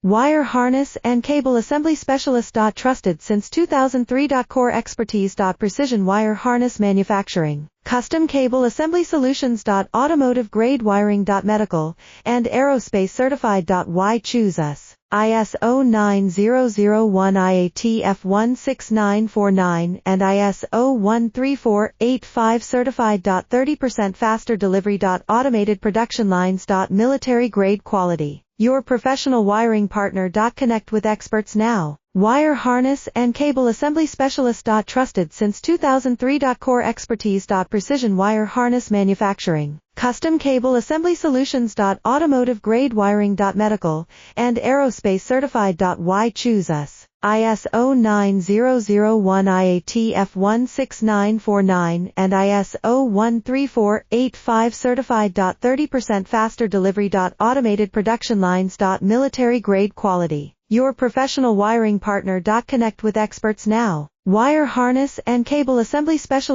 Wire harness and cable assembly specialist. Trusted since 2003. Core expertise. Precision wire harness manufacturing, custom cable assembly solutions. Automotive grade wiring. Medical and aerospace certified. Why choose us? ISO 9001 IATF 16949 and ISO 13485 certified. 30% faster delivery. Automated production lines. Military grade quality. Your professional wiring partner. Connect with experts now. Wire harness and cable assembly specialist. Trusted since 2003. Core expertise. Precision wire harness manufacturing, custom cable assembly solutions. Automotive grade wiring. Medical and aerospace certified. Why choose us? ISO 9001 IATF 16949 and ISO 13485 certified. 30% faster delivery. Automated production lines. Military grade quality. Your professional wiring partner. Connect with experts now. Wire harness and cable assembly specialist.